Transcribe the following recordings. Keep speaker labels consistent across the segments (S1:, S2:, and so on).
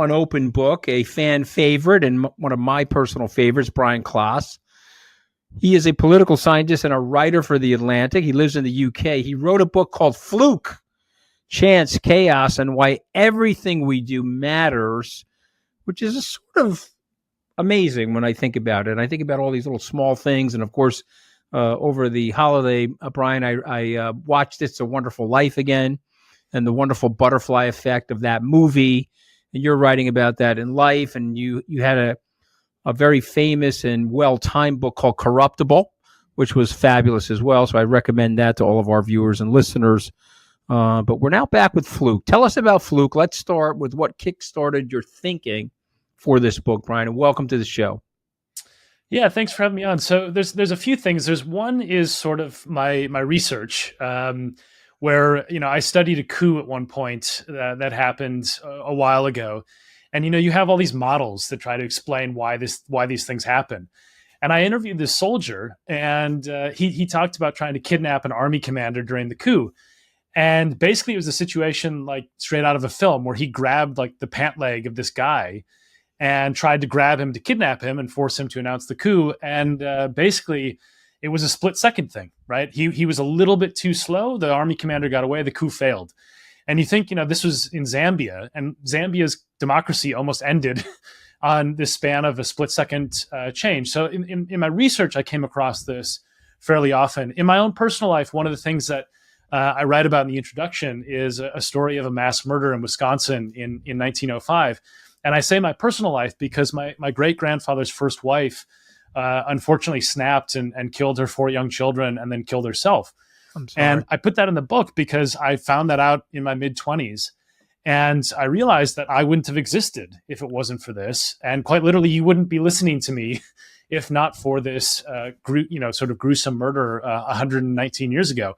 S1: An open book, a fan favorite, and one of my personal favorites, Brian Klaas. He is a political scientist and a writer for The Atlantic. He lives in the UK. He wrote a book called Fluke, Chance, Chaos, and Why Everything We Do Matters, which is a sort of amazing when I think about it. I think about all these little small things. And of course, over the holiday, Brian, I watched It's a Wonderful Life again and the wonderful butterfly effect of that movie. And you're writing about that in Life. And you had a very famous and well-timed book called Corruptible, which was fabulous as well. So I recommend that to all of our viewers and listeners. But we're now back with Fluke. Tell us about Fluke. Let's start with what kickstarted your thinking for this book, Brian, and welcome to the show.
S2: Yeah, thanks for having me on. So there's a few things. There's one is sort of my research, where I studied a coup at one point that happened a while ago, and you have all these models that try to explain why these things happen. And I interviewed this soldier, and he talked about trying to kidnap an army commander during the coup. And basically, it was a situation like straight out of a film where he grabbed like the pant leg of this guy and tried to grab him to kidnap him and force him to announce the coup. And basically, it was a split-second thing, right? He was a little bit too slow. The army commander got away. The coup failed. And you think, this was in Zambia, and Zambia's democracy almost ended on this span of a split-second change. So in my research, I came across this fairly often. In my own personal life, one of the things that I write about in the introduction is a story of a mass murder in Wisconsin in 1905. And I say my personal life because my great-grandfather's first wife unfortunately snapped and killed her 4 young children and then killed herself.
S1: I'm sorry.
S2: And I put that in the book because I found that out in my mid-20s. And I realized that I wouldn't have existed if it wasn't for this. And quite literally, you wouldn't be listening to me if not for this sort of gruesome murder 119 years ago.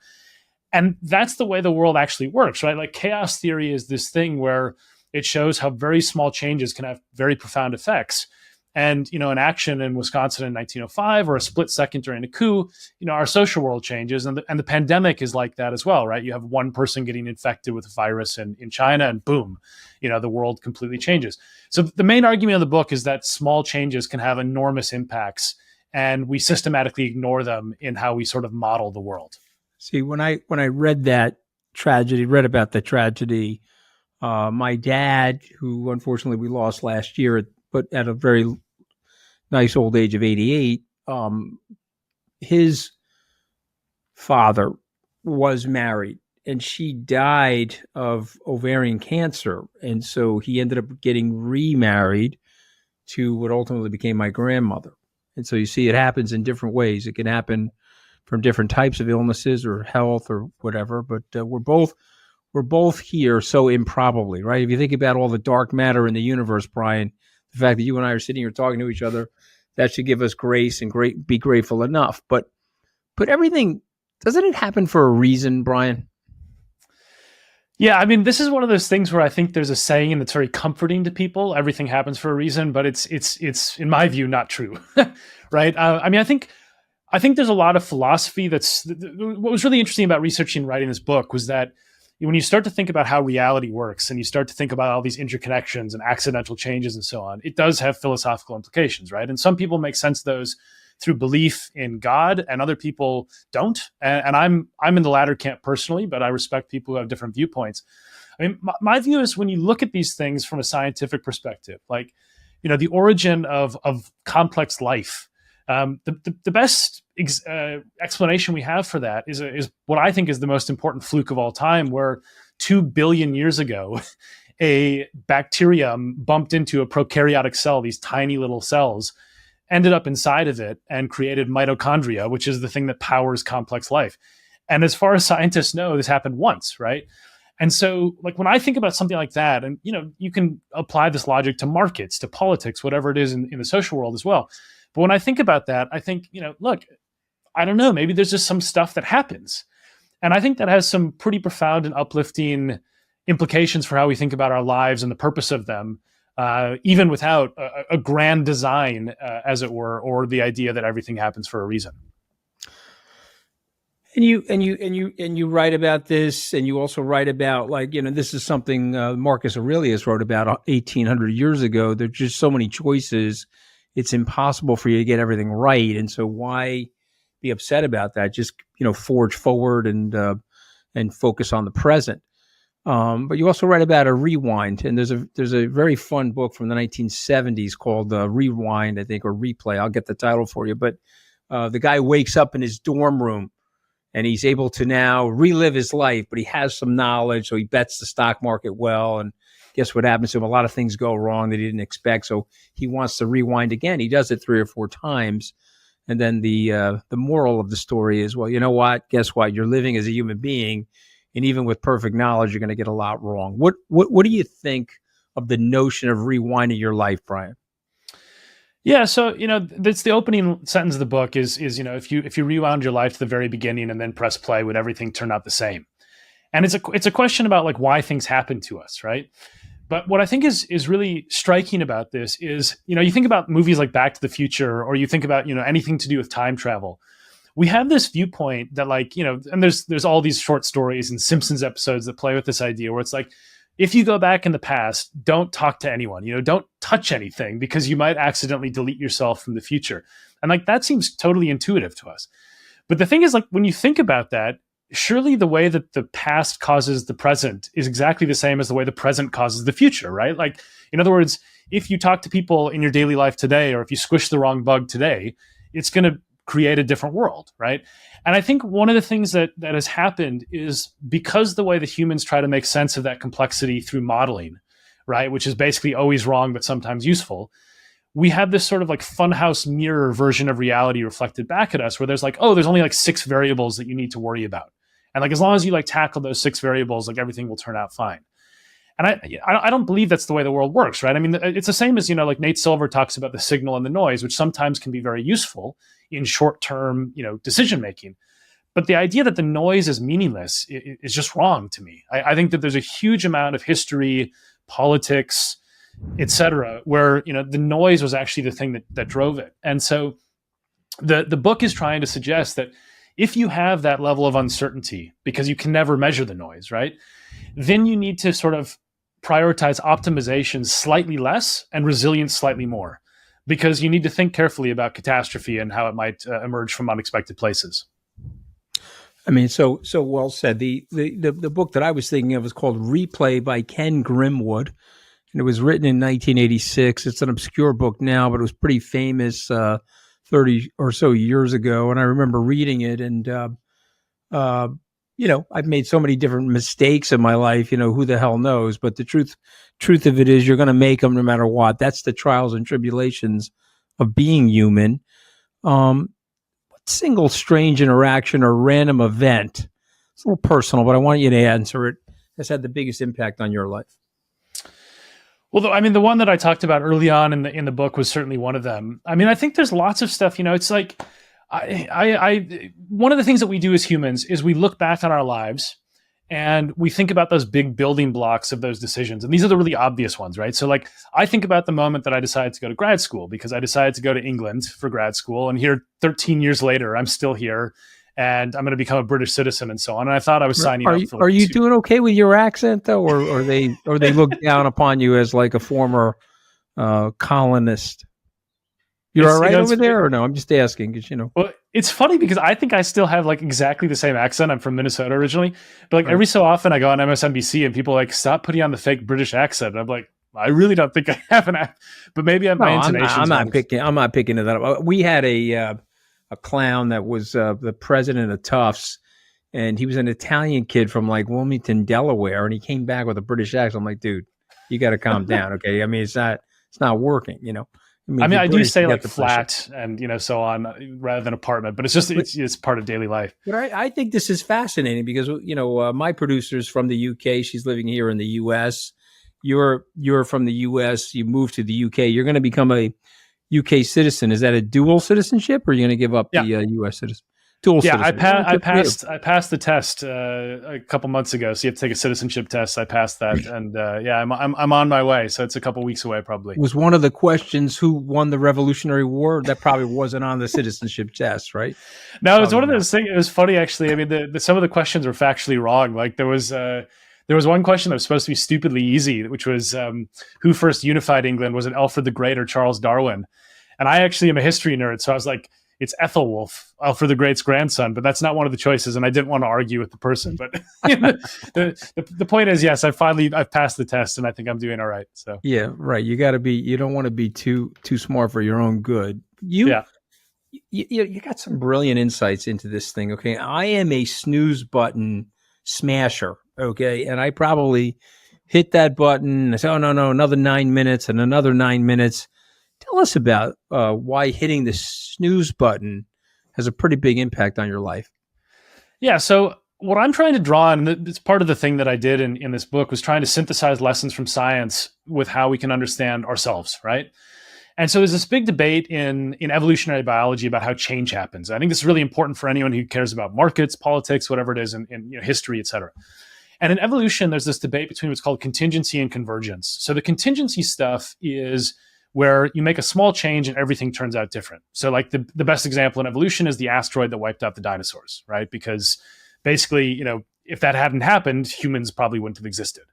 S2: And that's the way the world actually works, right? Like chaos theory is this thing where it shows how very small changes can have very profound effects. And, an action in Wisconsin in 1905 or a split second during a coup, our social world changes. And the pandemic is like that as well, right? You have one person getting infected with a virus in China and boom, the world completely changes. So the main argument of the book is that small changes can have enormous impacts and we systematically ignore them in how we sort of model the world.
S1: See, when I read about the tragedy, my dad, who unfortunately we lost last year, but at a very nice old age of 88, his father was married and she died of ovarian cancer. And so he ended up getting remarried to what ultimately became my grandmother. And so you see, it happens in different ways. It can happen from different types of illnesses or health or whatever, but we're both here so improbably, right? If you think about all the dark matter in the universe, Brian, the fact that you and I are sitting here talking to each other, that should give us grace and be grateful enough. But everything, doesn't it happen for a reason, Brian?
S2: Yeah, I mean, this is one of those things where I think there's a saying and it's very comforting to people. Everything happens for a reason, but it's in my view not true, right? I think there's a lot of philosophy what was really interesting about researching and writing this book was that when you start to think about how reality works and you start to think about all these interconnections and accidental changes and so on, it does have philosophical implications, right? And some people make sense of those through belief in God and other people don't. And I'm in the latter camp personally, but I respect people who have different viewpoints. I mean, my view is when you look at these things from a scientific perspective, like, the origin of complex life, the best explanation we have for that is what I think is the most important fluke of all time, where 2 billion years ago, a bacterium bumped into a prokaryotic cell, these tiny little cells, ended up inside of it and created mitochondria, which is the thing that powers complex life. And as far as scientists know, this happened once, right? And so, like, when I think about something like that, and, you can apply this logic to markets, to politics, whatever it is in the social world as well. But when I think about that, I think, look, I don't know, maybe there's just some stuff that happens. And I think that has some pretty profound and uplifting implications for how we think about our lives and the purpose of them, even without a grand design, as it were, or the idea that everything happens for a reason.
S1: And you write about this, and you also write about, like, this is something Marcus Aurelius wrote about 1800 years ago. There's just so many choices, it's impossible for you to get everything right, and so why be upset about that? Just forge forward and focus on the present. But you also write about a rewind, and there's a very fun book from the 1970s called Rewind, I think, or Replay. I'll get the title for you, but the guy wakes up in his dorm room and he's able to now relive his life, but he has some knowledge. So he bets the stock market well. And guess what happens to him? A lot of things go wrong that he didn't expect. So he wants to rewind again. He does it 3 or 4 times. And then the moral of the story is, well, you know what? Guess what? You're living as a human being. And even with perfect knowledge, you're going to get a lot wrong. What do you think of the notion of rewinding your life, Brian?
S2: Yeah, so that's the opening sentence of the book is if you rewound your life to the very beginning and then press play, would everything turn out the same? And it's a question about like why things happen to us, right? But what I think is really striking about this is you think about movies like Back to the Future, or you think about anything to do with time travel. We have this viewpoint that and there's all these short stories and Simpsons episodes that play with this idea where it's like, if you go back in the past, don't talk to anyone, don't touch anything because you might accidentally delete yourself from the future. And that seems totally intuitive to us. But the thing is, when you think about that, surely the way that the past causes the present is exactly the same as the way the present causes the future, right? In other words, if you talk to people in your daily life today, or if you squish the wrong bug today, it's going to create a different world, right? And I think one of the things that has happened is because the way that humans try to make sense of that complexity through modeling, right, which is basically always wrong but sometimes useful, we have this sort of funhouse mirror version of reality reflected back at us where there's there's only 6 variables that you need to worry about. And as long as you tackle those 6 variables, everything will turn out fine. And I don't believe that's the way the world works, right? I mean, it's the same as, Nate Silver talks about the signal and the noise, which sometimes can be very useful in short-term, decision-making. But the idea that the noise is meaningless is just wrong to me. I think that there's a huge amount of history, politics, et cetera, where, the noise was actually the thing that drove it. And so the book is trying to suggest that if you have that level of uncertainty, because you can never measure the noise, right, then you need to sort of prioritize optimization slightly less and resilience slightly more, because you need to think carefully about catastrophe and how it might emerge from unexpected places.
S1: I mean, so well said. The book that I was thinking of is called Replay by Ken Grimwood, and it was written in 1986. It's an obscure book now, but it was pretty famous 30 or so years ago. And I remember reading it, and I've made so many different mistakes in my life. Who the hell knows? But the truth of it is, you're going to make them no matter what. That's the trials and tribulations of being human. What single strange interaction or random event, it's a little personal, but I want you to answer it, has had the biggest impact on your life?
S2: Well, I mean, the one that I talked about early on in the book was certainly one of them. I mean, I think there's lots of stuff. It's like I one of the things that we do as humans is we look back on our lives and we think about those big building blocks of those decisions. And these are the really obvious ones, right? So I think about the moment that I decided to go to grad school, because I decided to go to England for grad school. And here 13 years later, I'm still here and I'm going to become a British citizen and so on. And I thought I was signing up for
S1: Are you doing okay with your accent though? Or they look down upon you as a former colonist? You're all right over there, or no? I'm just asking because
S2: Well, it's funny because I think I still have exactly the same accent. I'm from Minnesota originally, but every so often I go on MSNBC and people stop putting on the fake British accent. And I'm I really don't think I have an accent, but maybe my intonation.
S1: I'm not picking it up. We had a clown that was the president of Tufts, and he was an Italian kid from Wilmington, Delaware, and he came back with a British accent. I'm like, dude, you got to calm down, okay? I mean, it's not working,
S2: I do say flat and so on rather than apartment, but it's part of daily life.
S1: But I think this is fascinating because my producer's from the UK. She's living here in the US. You're from the US. You moved to the UK. You're going to become a UK citizen. Is that a dual citizenship, or are you going to give up the US citizen? Dual
S2: Yeah,
S1: citizen. Oh,
S2: I
S1: good for you.
S2: passed the test a couple months ago. So you have to take a citizenship test. I passed that, and yeah, I'm on my way. So it's a couple weeks away, probably.
S1: Was one of the questions who won the Revolutionary War? That probably wasn't on the citizenship test, right?
S2: No, it's
S1: Probably
S2: one of
S1: not.
S2: those things. It was funny actually. I mean, some of the questions were factually wrong. Like there was one question that was supposed to be stupidly easy, which was who first unified England? Was it Alfred the Great or Charles Darwin? And I actually am a history nerd, so I was like, it's Ethelwulf, Alfred the Great's grandson, but that's not one of the choices, and I didn't want to argue with the person. But the point is, yes, I've passed the test, and I think I'm doing all right. So
S1: Yeah, right. You don't want to be too smart for your own good.
S2: yeah,
S1: You got some brilliant insights into this thing. Okay, I am a snooze button smasher. Okay, and I probably hit that button. And I say, oh no, another 9 minutes and another 9 minutes. Tell us about why hitting the snooze button has a pretty big impact on your life.
S2: yeah. So what I'm trying to draw on, and it's part of the thing that I did in this book, was trying to synthesize lessons from science with how we can understand ourselves, right? And so there's this big debate in evolutionary biology about how change happens. I think this is really important for anyone who cares about markets, politics, whatever it is, in history, et cetera. And in evolution, there's this debate between what's called contingency and convergence. So the contingency stuff is where you make a small change and everything turns out different. So like the best example in evolution is the asteroid that wiped out the dinosaurs, right? Because basically, if that hadn't happened, humans probably wouldn't have existed.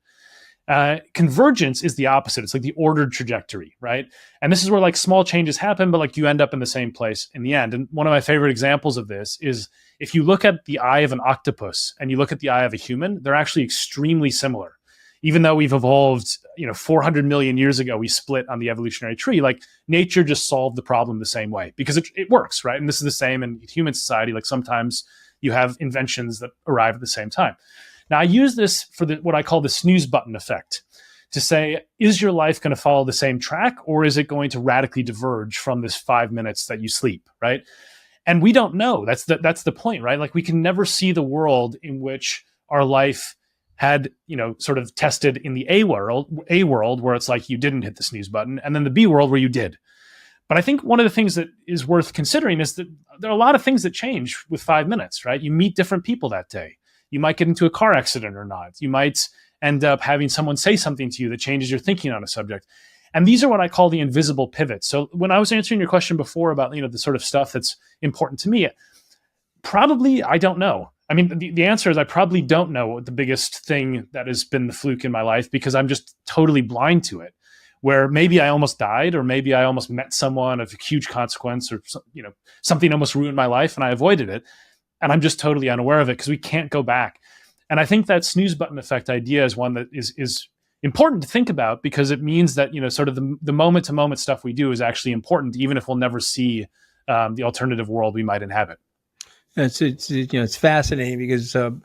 S2: Convergence is the opposite. It's like the ordered trajectory, right? And this is where like small changes happen, but like you end up in the same place in the end. And one of my favorite examples of this is if you look at the eye of an octopus and you look at the eye of a human, they're actually extremely similar. Even though we've evolved, 400 million years ago, we split on the evolutionary tree, like nature just solved the problem the same way because it works, right? And this is the same in human society. Like sometimes you have inventions that arrive at the same time. Now, I use this for what I call the snooze button effect to say, is your life going to follow the same track or is it going to radically diverge from this 5 minutes that you sleep, right? And we don't know. That's the point, right? Like we can never see the world in which our life had, sort of tested in the A world where it's like you didn't hit the snooze button, and then the B world where you did. But I think one of the things that is worth considering is that there are a lot of things that change with 5 minutes, right? You meet different people that day. You might get into a car accident or not. You might end up having someone say something to you that changes your thinking on a subject. And these are what I call the invisible pivots. So when I was answering your question before about, the sort of stuff that's important to me, probably I don't know. I mean, the answer is I probably don't know what the biggest thing that has been the fluke in my life because I'm just totally blind to it. Where maybe I almost died, or maybe I almost met someone of huge consequence, or something almost ruined my life, and I avoided it, and I'm just totally unaware of it because we can't go back. And I think that snooze button effect idea is one that is important to think about because it means that sort of the moment to moment stuff we do is actually important, even if we'll never see the alternative world we might inhabit.
S1: It's fascinating because on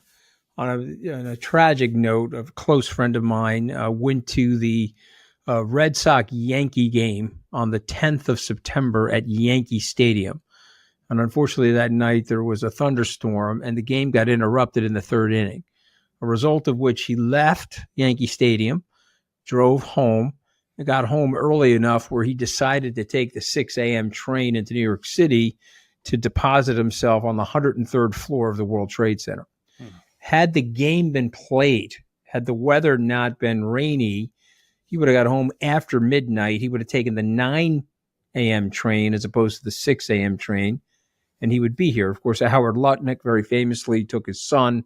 S1: a tragic note, a close friend of mine went to the Red Sox Yankee game on the 10th of September at Yankee Stadium. And unfortunately, that night there was a thunderstorm and the game got interrupted in the third inning, a result of which he left Yankee Stadium, drove home, and got home early enough where he decided to take the 6 a.m. train into New York City to deposit himself on the 103rd floor of the World Trade Center. Had the game been played, had the weather not been rainy, he would have got home after midnight. He would have taken the 9 a.m. train as opposed to the 6 a.m. train, and he would be here. Of course, Howard Lutnick very famously took his son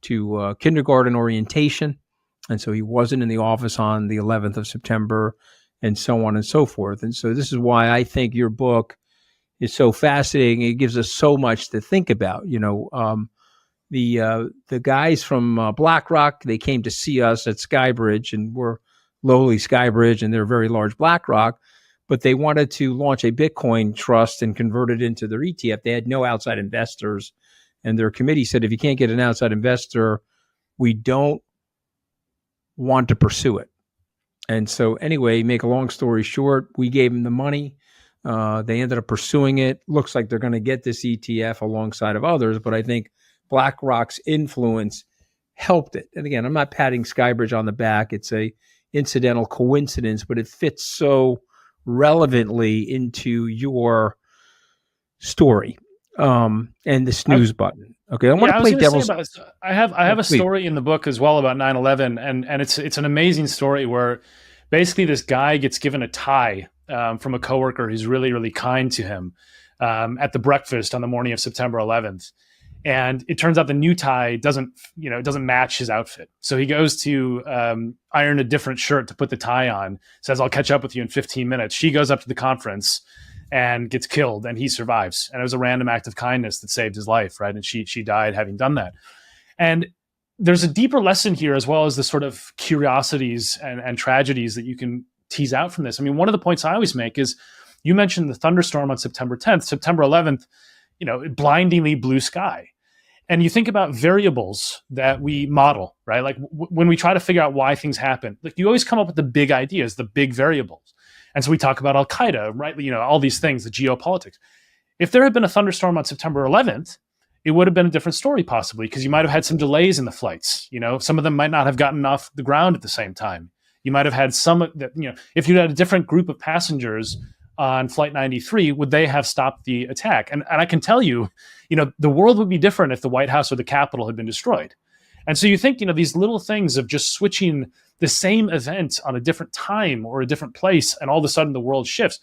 S1: to kindergarten orientation, and so he wasn't in the office on the 11th of September, and so on and so forth. And so this is why I think your book is so fascinating. It gives us so much to think about. The guys from BlackRock, they came to see us at Skybridge, and we're lowly Skybridge, and they're very large BlackRock, but they wanted to launch a Bitcoin trust and convert it into their ETF. They had no outside investors, and their committee said, if you can't get an outside investor, we don't want to pursue it. And so anyway, make a long story short, we gave them the money. They ended up pursuing it. Looks like they're going to get this ETF alongside of others, but I think BlackRock's influence helped it. And again, I'm not patting Skybridge on the back. It's a incidental coincidence, but it fits so relevantly into your story. and the snooze button. Okay, I want
S2: Yeah,
S1: to
S2: I was
S1: play
S2: going to say
S1: devil's.
S2: about this. I have a
S1: Please.
S2: story in the book as well about 9/11, and it's an amazing story where basically this guy gets given a tie from a coworker who's really really kind to him at the breakfast on the morning of September 11th, and it turns out the new tie doesn't match his outfit, so he goes to iron a different shirt to put the tie on. Says, "I'll catch up with you in 15 minutes." She goes up to the conference and gets killed, and he survives. And it was a random act of kindness that saved his life, right? And she died having done that. And there's a deeper lesson here, as well as the sort of curiosities and tragedies that you can tease out from this. I mean, one of the points I always make is you mentioned the thunderstorm on September 10th, September 11th, blindingly blue sky. And you think about variables that we model, right? Like when we try to figure out why things happen, like you always come up with the big ideas, the big variables. And so we talk about Al-Qaeda, right? All these things, the geopolitics. If there had been a thunderstorm on September 11th, it would have been a different story possibly, because you might have had some delays in the flights. Some of them might not have gotten off the ground at the same time. You might have had some that, if you had a different group of passengers on Flight 93, would they have stopped the attack? And I can tell you, the world would be different if the White House or the Capitol had been destroyed. And so you think, these little things of just switching the same event on a different time or a different place, and all of a sudden the world shifts.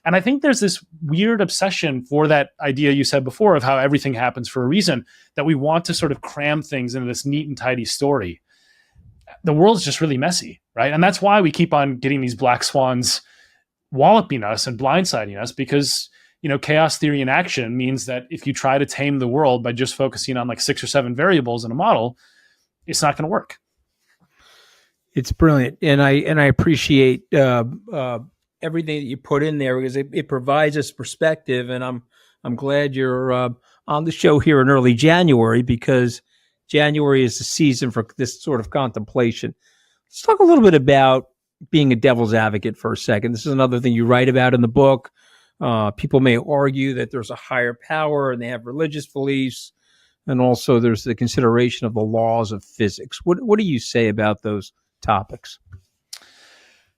S2: And I think there's this weird obsession for that idea you said before of how everything happens for a reason, that we want to sort of cram things into this neat and tidy story. The world's just really messy, right? And that's why we keep on getting these black swans walloping us and blindsiding us, because chaos theory in action means that if you try to tame the world by just focusing on like 6 or 7 variables in a model, it's not going to work.
S1: It's brilliant, and I appreciate everything that you put in there, because it provides us perspective. And I'm glad you're on the show here in early January, because January is the season for this sort of contemplation. Let's talk a little bit about being a devil's advocate for a second. This is another thing you write about in the book. People may argue that there's a higher power and they have religious beliefs, and also there's the consideration of the laws of physics. What do you say about those topics?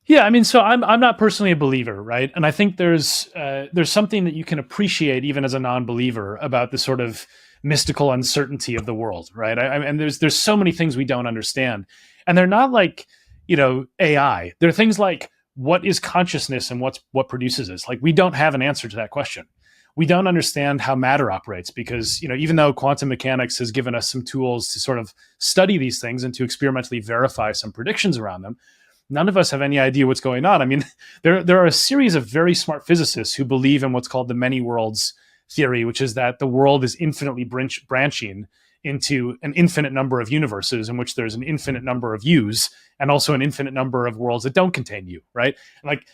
S2: Yeah, I mean, so I'm not personally a believer, right? And I think there's something that you can appreciate even as a non-believer about the sort of mystical uncertainty of the world, right? And there's so many things we don't understand, and they're not like AI. They're things like, what is consciousness and what produces it? Like, we don't have an answer to that question. We don't understand how matter operates, because even though quantum mechanics has given us some tools to sort of study these things and to experimentally verify some predictions around them, none of us have any idea what's going on. I mean, there are a series of very smart physicists who believe in what's called the many worlds theory, which is that the world is infinitely branching into an infinite number of universes in which there's an infinite number of yous, and also an infinite number of worlds that don't contain you, right? Like,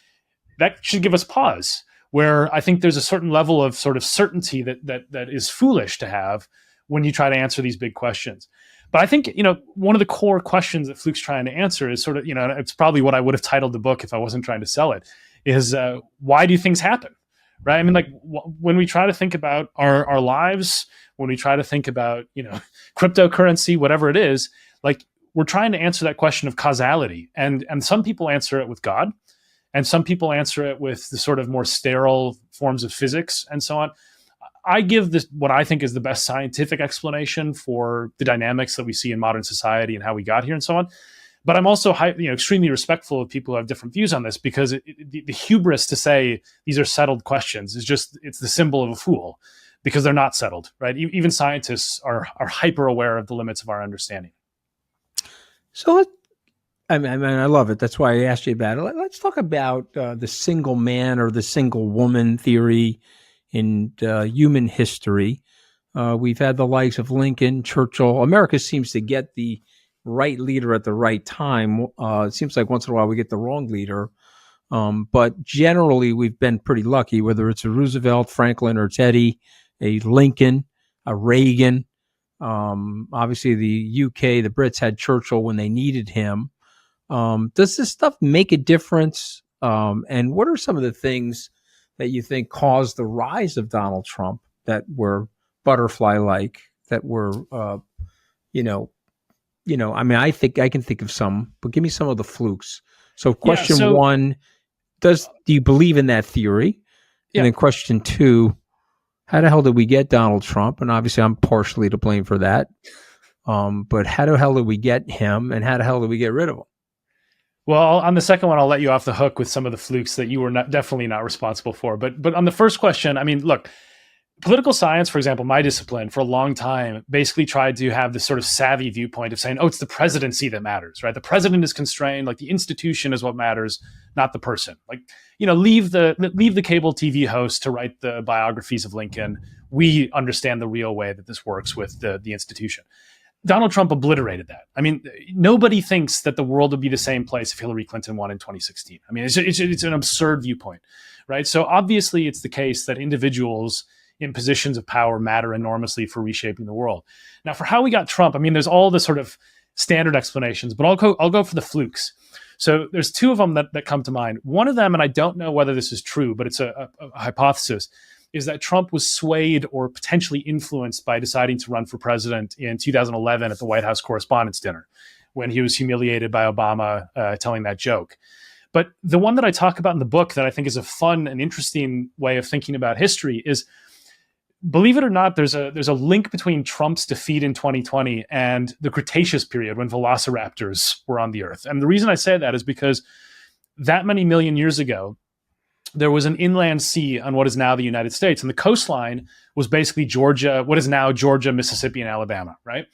S2: that should give us pause, where I think there's a certain level of sort of certainty that is foolish to have when you try to answer these big questions. But I think, one of the core questions that Fluke's trying to answer is sort of, it's probably what I would have titled the book if I wasn't trying to sell it, is why do things happen, right? I mean, like, when we try to think about our lives, when we try to think about, cryptocurrency, whatever it is, like, we're trying to answer that question of causality. And some people answer it with God, and some people answer it with the sort of more sterile forms of physics and so on. I give this what I think is the best scientific explanation for the dynamics that we see in modern society and how we got here and so on. But I'm also extremely respectful of people who have different views on this, because the hubris to say these are settled questions it's the symbol of a fool, because they're not settled, right? Even scientists are hyper aware of the limits of our understanding.
S1: So I love it. That's why I asked you about it. Let's talk about the single man or the single woman theory in human history. We've had the likes of Lincoln, Churchill. America seems to get the right leader at the right time. It seems like once in a while we get the wrong leader. But generally, we've been pretty lucky, whether it's a Roosevelt, Franklin, or Teddy, a Lincoln, a Reagan. Obviously, the UK, the Brits had Churchill when they needed him. Does this stuff make a difference? And what are some of the things that you think caused the rise of Donald Trump that were butterfly-like, that were, I mean, I think I can think of some, but give me some of the flukes. So question one, do you believe in that theory? And then question two, how the hell did we get Donald Trump? And obviously, I'm partially to blame for that. But how the hell did we get him, and how the hell did we get rid of him?
S2: Well, on the second one, I'll let you off the hook with some of the flukes that you were definitely not responsible for. But on the first question, I mean, look, political science, for example, my discipline for a long time basically tried to have this sort of savvy viewpoint of saying, oh, it's the presidency that matters, right? The president is constrained, like the institution is what matters, not the person. Like, leave the cable TV host to write the biographies of Lincoln. We understand the real way that this works with the institution. Donald Trump obliterated that. I mean, nobody thinks that the world would be the same place if Hillary Clinton won in 2016. I mean, it's an absurd viewpoint, right? So obviously it's the case that individuals in positions of power matter enormously for reshaping the world. Now, for how we got Trump, I mean, there's all the sort of standard explanations, but I'll go for the flukes. So there's two of them that come to mind. One of them, and I don't know whether this is true, but it's a hypothesis, is that Trump was swayed or potentially influenced by deciding to run for president in 2011 at the White House Correspondents' Dinner, when he was humiliated by Obama telling that joke. But the one that I talk about in the book that I think is a fun and interesting way of thinking about history is, believe it or not, there's a link between Trump's defeat in 2020 and the Cretaceous period when velociraptors were on the Earth. And the reason I say that is because that many million years ago, there was an inland sea on what is now the United States. And the coastline was basically Georgia, what is now Georgia, Mississippi, and Alabama, right?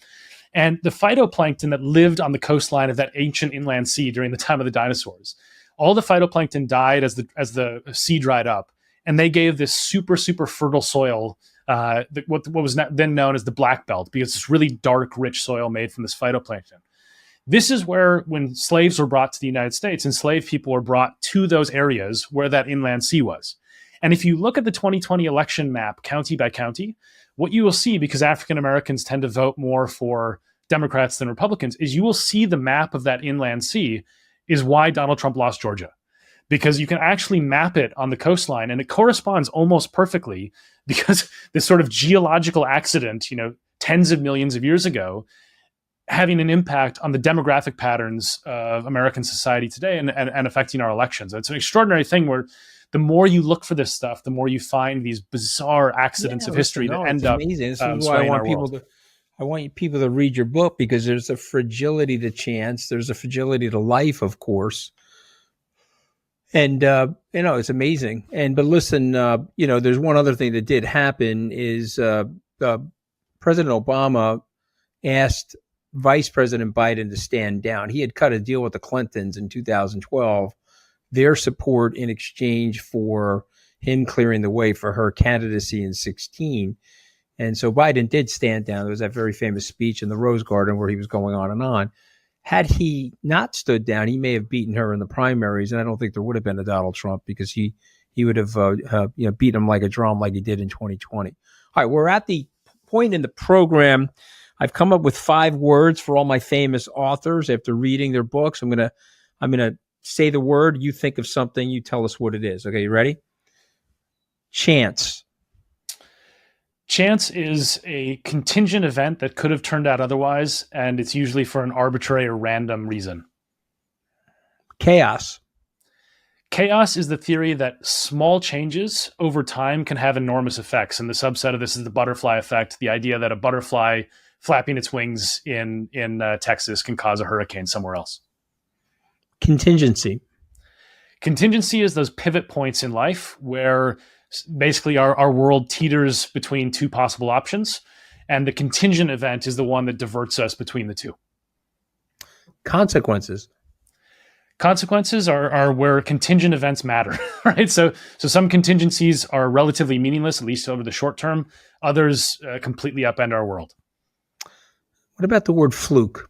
S2: And the phytoplankton that lived on the coastline of that ancient inland sea during the time of the dinosaurs, all the phytoplankton died as the sea dried up. And they gave this super, super fertile soil, what was then known as the Black Belt, because it's really dark, rich soil made from this phytoplankton. This is where, when slaves were brought to the United States, enslaved people were brought to those areas where that inland sea was. And if you look at the 2020 election map, county by county, what you will see, because African Americans tend to vote more for Democrats than Republicans, is you will see the map of that inland sea is why Donald Trump lost Georgia. Because you can actually map it on the coastline, and it corresponds almost perfectly, because this sort of geological accident, tens of millions of years ago, having an impact on the demographic patterns of American society today and affecting our elections. It's an extraordinary thing where the more you look for this stuff, the more you find these bizarre accidents of history that end up
S1: amazing. This is why I want people to read your book, because there's a fragility to chance. There's a fragility to life, of course. And, it's amazing. But listen, there's one other thing that did happen is President Obama asked Vice President Biden to stand down. He had cut a deal with the Clintons in 2012, their support in exchange for him clearing the way for her candidacy in 2016. And so Biden did stand down. There was that very famous speech in the Rose Garden where he was going on and on. Had he not stood down, he may have beaten her in the primaries, and I don't think there would have been a Donald Trump, because he would have beat him like a drum, like he did in 2020. All right, we're at the point in the program. I've come up with 5 words for all my famous authors after reading their books. I'm gonna say the word. You think of something. You tell us what it is. Okay, you ready? Chance.
S2: Chance is a contingent event that could have turned out otherwise, and it's usually for an arbitrary or random reason.
S1: Chaos.
S2: Chaos is the theory that small changes over time can have enormous effects. And the subset of this is the butterfly effect, the idea that a butterfly flapping its wings in Texas can cause a hurricane somewhere else.
S1: Contingency.
S2: Contingency is those pivot points in life where basically our world teeters between two possible options, and the contingent event is the one that diverts us between the two.
S1: Consequences.
S2: Consequences are where contingent events matter, right? So some contingencies are relatively meaningless, at least over the short term. Others completely upend our world.
S1: What about the word fluke?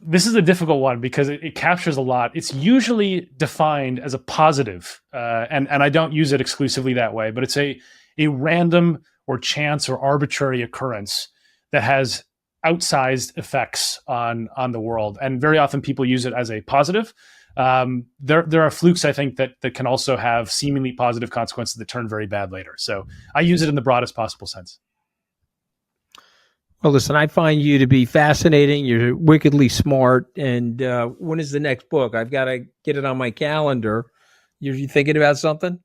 S2: This is a difficult one because it captures a lot. It's usually defined as a positive, and I don't use it exclusively that way, but it's a random or chance or arbitrary occurrence that has outsized effects on the world. And very often people use it as a positive. There are flukes, I think, that can also have seemingly positive consequences that turn very bad later. So I use it in the broadest possible sense.
S1: Well, listen, I find you to be fascinating. You're wickedly smart. And when is the next book? I've got to get it on my calendar. You thinking about something?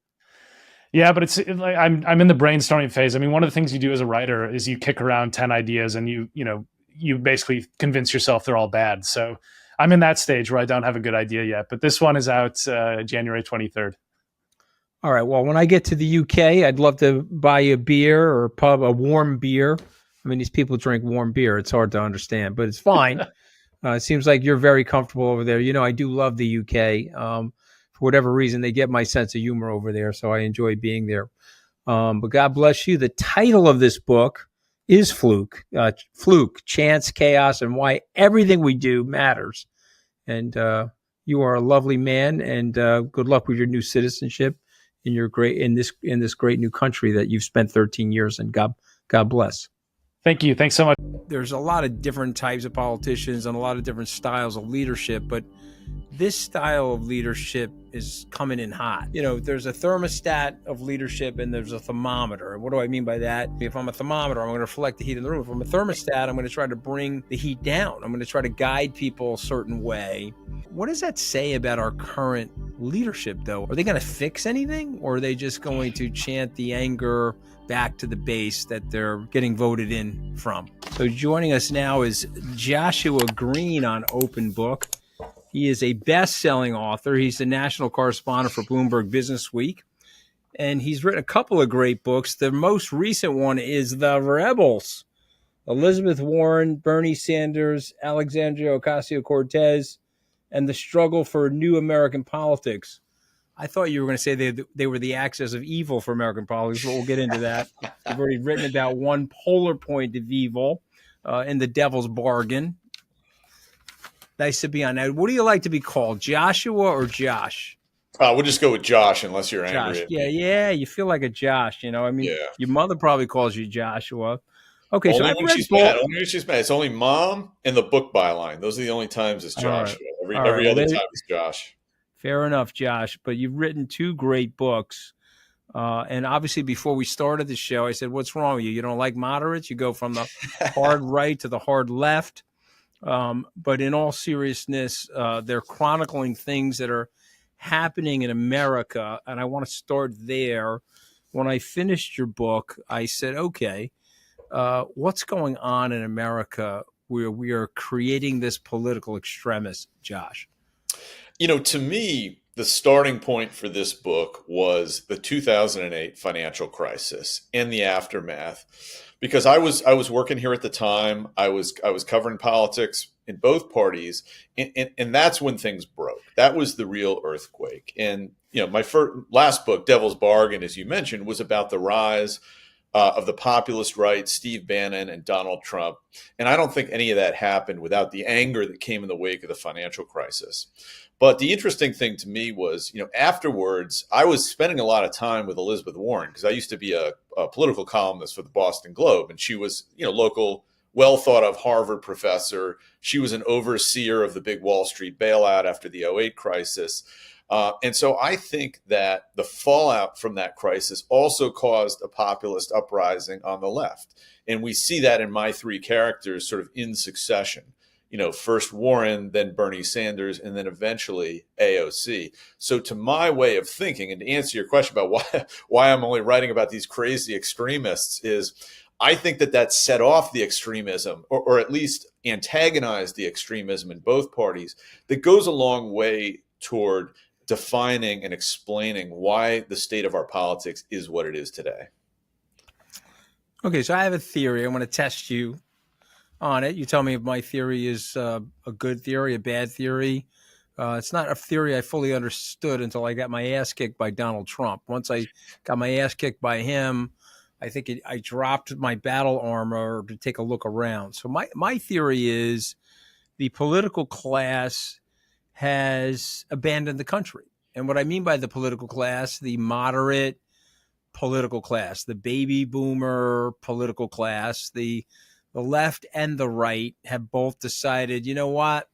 S2: Yeah, but like I'm in the brainstorming phase. I mean, one of the things you do as a writer is you kick around 10 ideas and you basically convince yourself they're all bad. So I'm in that stage where I don't have a good idea yet. But this one is out January 23rd.
S1: All right. Well, when I get to the UK, I'd love to buy you a beer or a warm beer. I mean, these people drink warm beer. It's hard to understand, but it's fine. It seems like you're very comfortable over there. I do love the UK. For whatever reason, they get my sense of humor over there, so I enjoy being there. But God bless you. The title of this book is Fluke. Fluke, Chance, Chaos, and Why Everything We Do Matters. And you are a lovely man, and good luck with your new citizenship in this great new country that you've spent 13 years in. God bless.
S2: Thank you. Thanks so much.
S1: There's a lot of different types of politicians and a lot of different styles of leadership, but this style of leadership is coming in hot. There's a thermostat of leadership and there's a thermometer. And what do I mean by that? If I'm a thermometer, I'm going to reflect the heat in the room. If I'm a thermostat, I'm going to try to bring the heat down. I'm going to try to guide people a certain way. What does that say about our current leadership, though? Are they going to fix anything, or are they just going to chant the anger back to the base that they're getting voted in from? So joining us now is Joshua Green on Open Book. He is a best-selling author. He's the national correspondent for Bloomberg Business Week, and he's written a couple of great books. The most recent one is The Rebels: Elizabeth Warren, Bernie Sanders, Alexandria Ocasio-Cortez, and the Struggle for New American Politics. I thought you were going to say they were the axis of evil for American politics, but we'll get into that. You've already written about one polar point of evil in The Devil's Bargain. Nice to be on that. What do you like to be called, Joshua or Josh?
S3: We'll just go with Josh, unless you're
S1: Josh.
S3: angry.
S1: Yeah, you feel like a Josh. I mean,
S3: Yeah.
S1: Your mother probably calls you Joshua. Okay,
S3: only
S1: so
S3: when she's mad. Only when she's mad. It's only mom and the book byline. Those are the only times it's Joshua.
S1: Right.
S3: Every other time it's Josh.
S1: Fair enough, Josh. But you've written two great books. And obviously, before we started the show, I said, what's wrong with you? You don't like moderates? You go from the hard right to the hard left. But in all seriousness, they're chronicling things that are happening in America. And I want to start there. When I finished your book, I said, okay, what's going on in America where we are creating this political extremist, Josh?
S3: To me, the starting point for this book was the 2008 financial crisis and the aftermath, because I was working here at the time. I was covering politics in both parties, and that's when things broke. That was the real earthquake. And my last book, Devil's Bargain, as you mentioned, was about the rise of the populist right, Steve Bannon and Donald Trump. And I don't think any of that happened without the anger that came in the wake of the financial crisis. But the interesting thing to me was, afterwards, I was spending a lot of time with Elizabeth Warren, because I used to be a political columnist for the Boston Globe. And she was, local, well thought of Harvard professor. She was an overseer of the big Wall Street bailout after the 2008 crisis. And so I think that the fallout from that crisis also caused a populist uprising on the left. And we see that in my three characters sort of in succession. First Warren, then Bernie Sanders, and then eventually AOC. So to my way of thinking, and to answer your question about why I'm only writing about these crazy extremists, is I think that set off the extremism, or at least antagonized the extremism in both parties, that goes a long way toward defining and explaining why the state of our politics is what it is today.
S1: Okay, so I have a theory. I want to test you on it. You tell me if my theory is a good theory, a bad theory. It's not a theory I fully understood until I got my ass kicked by Donald Trump. Once I got my ass kicked by him, I think I dropped my battle armor to take a look around. So my theory is the political class has abandoned the country. And what I mean by the political class, the moderate political class, the baby boomer political class, the left and the right have both decided, you know what,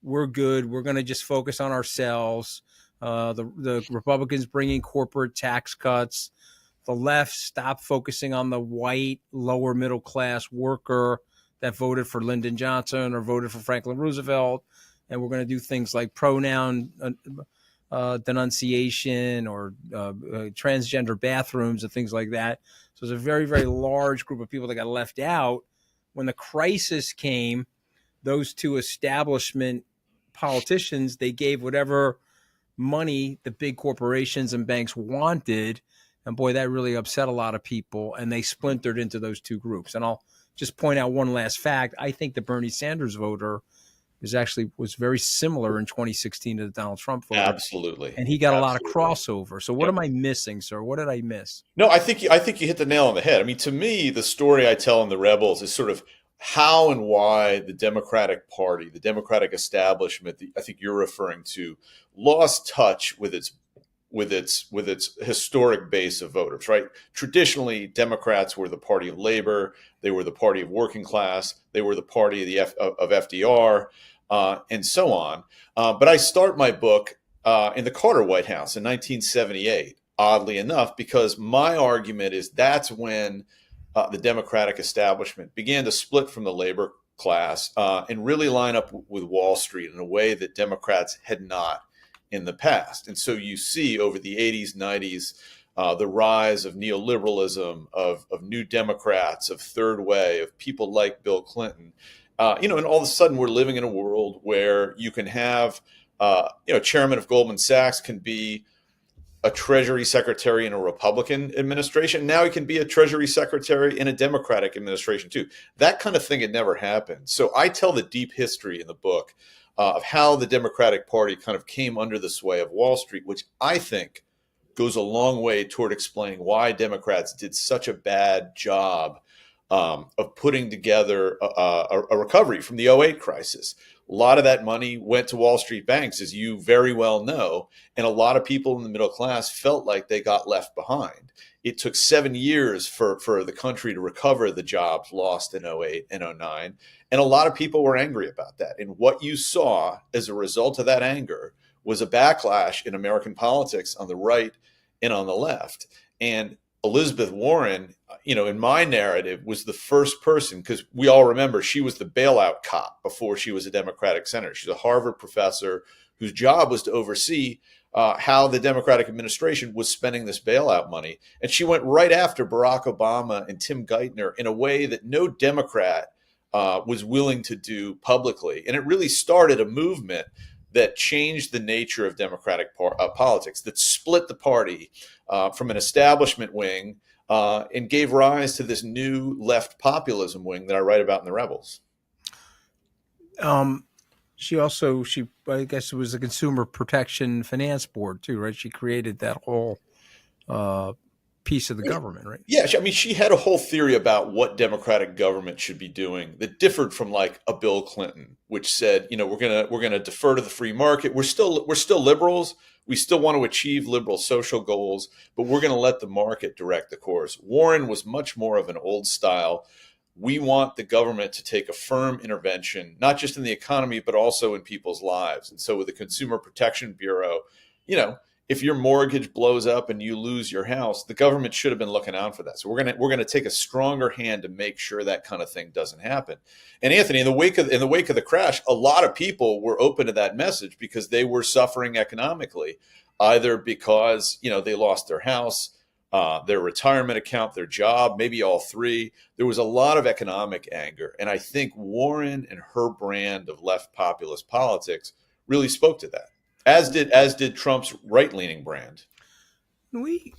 S1: we're good. We're going to just focus on ourselves. The Republicans bringing corporate tax cuts. The left stopped focusing on the white lower middle class worker that voted for Lyndon Johnson or voted for Franklin Roosevelt. And we're going to do things like pronoun denunciation or transgender bathrooms and things like that. So there's a very, very large group of people that got left out. When the crisis came, those two establishment politicians, they gave whatever money the big corporations and banks wanted. And boy, that really upset a lot of people. And they splintered into those two groups. And I'll just point out one last fact. I think the Bernie Sanders voter was very similar in 2016 to the Donald Trump voter.
S3: Absolutely.
S1: And he got a lot of crossover. So what am I missing, sir? What did I miss?
S3: No, I think you hit the nail on the head. I mean, to me, the story I tell in The Rebels is sort of how and why the Democratic Party, the Democratic establishment, I think you're referring to, lost touch with its historic base of voters, right? Traditionally, Democrats were the party of labor. They were the party of working class. They were the party of FDR, and so on. But I start my book in the Carter White House in 1978, oddly enough, because my argument is that's when the Democratic establishment began to split from the labor class and really line up with Wall Street in a way that Democrats had not in the past. And so you see over the 80s, 90s, the rise of neoliberalism, of New Democrats, of Third Way, of people like Bill Clinton. And all of a sudden we're living in a world where you can have, chairman of Goldman Sachs can be a Treasury Secretary in a Republican administration. Now he can be a Treasury Secretary in a Democratic administration too. That kind of thing had never happened. So I tell the deep history in the book of how the Democratic Party kind of came under the sway of Wall Street, which I think goes a long way toward explaining why Democrats did such a bad job of putting together a recovery from the '08 crisis. A lot of that money went to Wall Street banks, as you very well know, and a lot of people in the middle class felt like they got left behind. It took 7 years for the country to recover the jobs lost in '08 and '09, and a lot of people were angry about that. And what you saw as a result of that anger was a backlash in American politics on the right and on the left. And Elizabeth Warren, in my narrative, was the first person, because we all remember she was the bailout cop before she was a Democratic senator. She's a Harvard professor whose job was to oversee how the Democratic administration was spending this bailout money. And she went right after Barack Obama and Tim Geithner in a way that no Democrat was willing to do publicly. And it really started a movement that changed the nature of Democratic politics, that split the party from an establishment wing and gave rise to this new left populism wing that I write about in The Rebels.
S1: She I guess it was the Consumer Protection Finance Board too, right? She created that whole piece of the government, right?
S3: Yeah, she had a whole theory about what democratic government should be doing that differed from like a Bill Clinton, which said, we're gonna defer to the free market. We're still liberals. We still want to achieve liberal social goals, but we're going to let the market direct the course. Warren was much more of an old style. We want the government to take a firm intervention, not just in the economy, but also in people's lives. And so with the Consumer Protection Bureau, if your mortgage blows up and you lose your house, the government should have been looking out for that. So we're gonna take a stronger hand to make sure that kind of thing doesn't happen. And Anthony, in the wake of the crash, a lot of people were open to that message because they were suffering economically, either because they lost their house, their retirement account, their job, maybe all three. There was a lot of economic anger, and I think Warren and her brand of left populist politics really spoke to that. As did Trump's right-leaning brand.
S1: We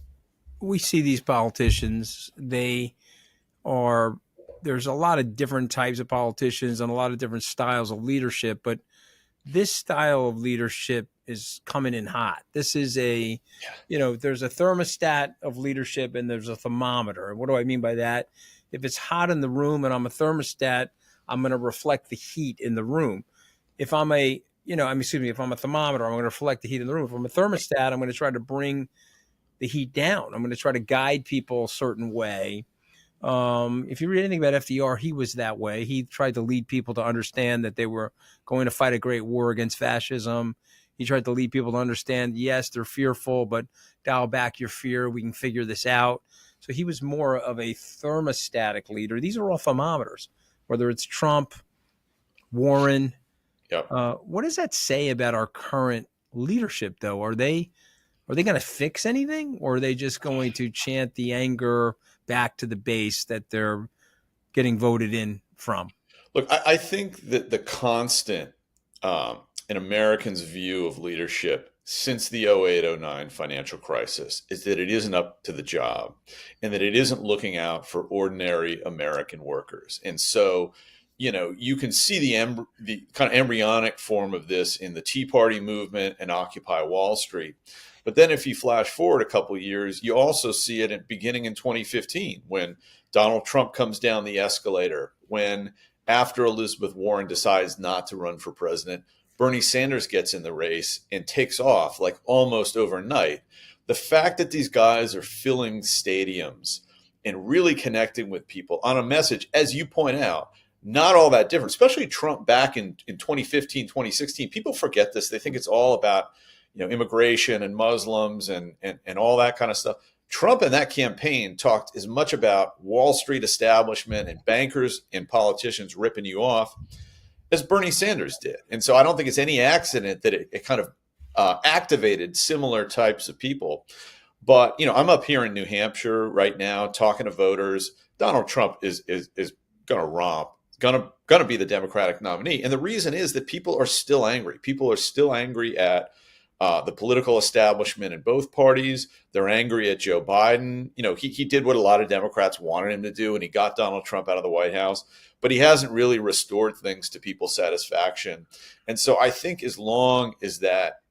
S1: see these politicians. There's a lot of different types of politicians and a lot of different styles of leadership, but this style of leadership is coming in hot. This is there's a thermostat of leadership and there's a thermometer. And what do I mean by that? If it's hot in the room and I'm a thermostat, I'm going to reflect the heat in the room. If I'm if I'm a thermometer, I'm going to reflect the heat in the room. If I'm a thermostat, I'm going to try to bring the heat down. I'm going to try to guide people a certain way. If you read anything about FDR, he was that way. He tried to lead people to understand that they were going to fight a great war against fascism. He tried to lead people to understand, yes, they're fearful, but dial back your fear. We can figure this out. So he was more of a thermostatic leader. These are all thermometers, whether it's Trump, Warren.
S3: Yep.
S1: What does that say about our current leadership, though? Are they going to fix anything, or are they just going to chant the anger back to the base that they're getting voted in from?
S3: Look, I think that the constant in Americans' view of leadership since the 08-09 financial crisis is that it isn't up to the job, and that it isn't looking out for ordinary American workers. And so, you can see the kind of embryonic form of this in the Tea Party movement and Occupy Wall Street. But then if you flash forward a couple of years, you also see it beginning in 2015 when Donald Trump comes down the escalator, when after Elizabeth Warren decides not to run for president, Bernie Sanders gets in the race and takes off like almost overnight. The fact that these guys are filling stadiums and really connecting with people on a message, as you point out, not all that different, especially Trump back in 2015, 2016. People forget this. They think it's all about immigration and Muslims and all that kind of stuff. Trump in that campaign talked as much about Wall Street establishment and bankers and politicians ripping you off as Bernie Sanders did. And so I don't think it's any accident that it kind of activated similar types of people. But, I'm up here in New Hampshire right now talking to voters. Donald Trump is going to romp, going to be the Democratic nominee. And the reason is that people are still angry. People are still angry at the political establishment in both parties. They're angry at Joe Biden. He did what a lot of Democrats wanted him to do, and he got Donald Trump out of the White House, but he hasn't really restored things to people's satisfaction. And so I think as long as that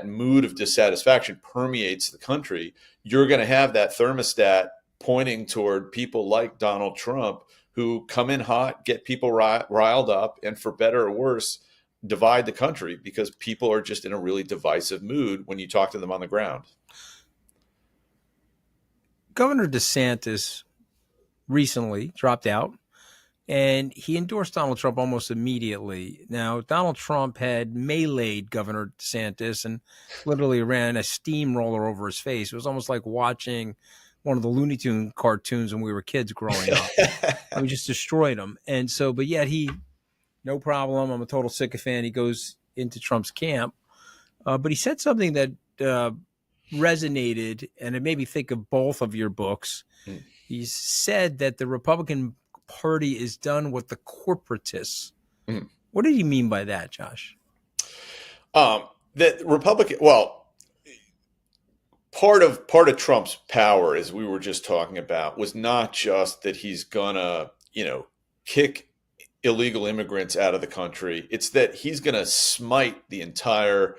S3: mood of dissatisfaction permeates the country, you're going to have that thermostat pointing toward people like Donald Trump who come in hot, get people riled up, and for better or worse, divide the country because people are just in a really divisive mood when you talk to them on the ground.
S1: Governor DeSantis recently dropped out, and he endorsed Donald Trump almost immediately. Now, Donald Trump had meleeed Governor DeSantis and literally ran a steamroller over his face. It was almost like watching one of the Looney Tunes cartoons when we were kids growing up. We just destroyed him. And so, but yet no problem. I'm a total sycophant. He goes into Trump's camp. But he said something that resonated, and it made me think of both of your books. He said that the Republican Party is done with the corporatists. What did he mean by that, Josh?
S3: That Republican, part of Trump's power, as we were just talking about, was not just that he's gonna, kick illegal immigrants out of the country. It's that he's going to smite the entire